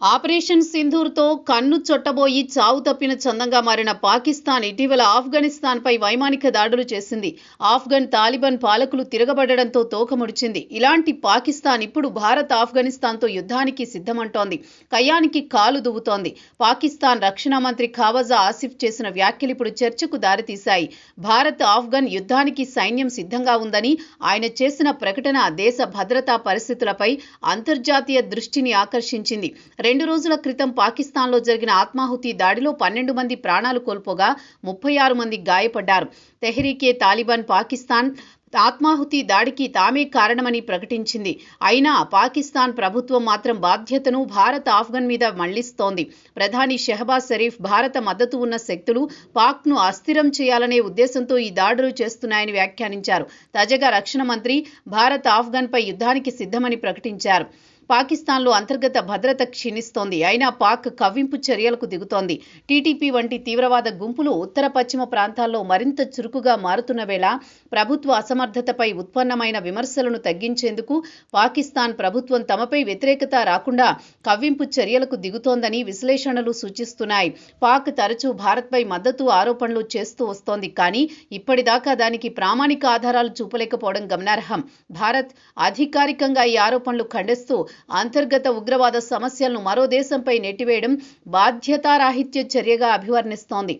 Operation సింధూర్తో కన్ను చొట్టబోయి చావు తప్పిన చందంగా మారిన పాకిస్తాన్ ఇటీవల ఆఫ్ఘనిస్తాన్పై వైమానిక దాడులు చేసింది. ఆఫ్ఘన్ తాలిబాన్ పాలకులు తిరగబడడంతో తోకముడిచింది. ఇలాంటి పాకిస్తాన్ ఇప్పుడు భారత్ ఆఫ్ఘనిస్తాన్తో యుద్ధానికి సిద్ధమంటోంది. కయ్యానికి కాలు దువ్వుతోంది. పాకిస్తాన్ రక్షణ మంత్రి ఖావజా ఆసిఫ్ చేసిన వ్యాఖ్యలు ఇప్పుడు చర్చకు దారితీశాయి. భారత్ ఆఫ్ఘన్ యుద్ధానికి సైన్యం సిద్ధంగా ఉందని ఆయన చేసిన ప్రకటన దేశ భద్రతా పరిస్థితులపై అంతర్జాతీయ దృష్టిని ఆకర్షించింది. 2 రోజుల క్రితం పాకిస్తాన్లో జరిగిన ఆత్మాహుతి దాడిలో 12 మంది ప్రాణాలు కోల్పోగా 36 మంది గాయపడ్డారు. తెహ్రీకే తాలిబాన్ పాకిస్తాన్ ఆత్మాహుతి దాడికి తామే కారణమని ప్రకటించింది. అయినా పాకిస్తాన్ ప్రభుత్వం మాత్రం బాధ్యతను భారత్ ఆఫ్ఘన్ మీద మళ్లిస్తోంది. ప్రధాని షెహబాజ్ షరీఫ్ భారత మద్దతు ఉన్న శక్తులు పాక్ను అస్థిరం చేయాలనే ఉద్దేశంతో ఈ దాడులు చేస్తున్నాయని వ్యాఖ్యానించారు. తాజాగా రక్షణ మంత్రి భారత్ ఆఫ్ఘన్పై యుద్ధానికి సిద్ధమని ప్రకటించారు. పాకిస్తాన్లో అంతర్గత భద్రత క్షీణిస్తోంది. అయినా పాక్ కవ్వింపు చర్యలకు దిగుతోంది. టీటీపీ వంటి తీవ్రవాద గుంపులు ఉత్తర పశ్చిమ ప్రాంతాల్లో మరింత చురుకుగా మారుతున్న వేళ ప్రభుత్వ అసమర్థతపై ఉత్పన్నమైన విమర్శలను తగ్గించేందుకు పాకిస్తాన్ ప్రభుత్వం తమపై వ్యతిరేకత రాకుండా కవ్వింపు చర్యలకు దిగుతోందని విశ్లేషణలు సూచిస్తున్నాయి. పాక్ తరచూ భారత్పై మద్దతు ఆరోపణలు చేస్తూ వస్తోంది. కానీ ఇప్పటిదాకా దానికి ప్రామాణిక ఆధారాలు చూపలేకపోవడం గమనార్హం. భారత్ అధికారికంగా ఈ ఆరోపణలు ఖండిస్తూ అంతర్గత ఉగ్రవాద సమస్యలను మరో దేశంపై నెట్టివేయడం బాధ్యతారాహిత్య చర్యగా అభివర్ణిస్తోంది.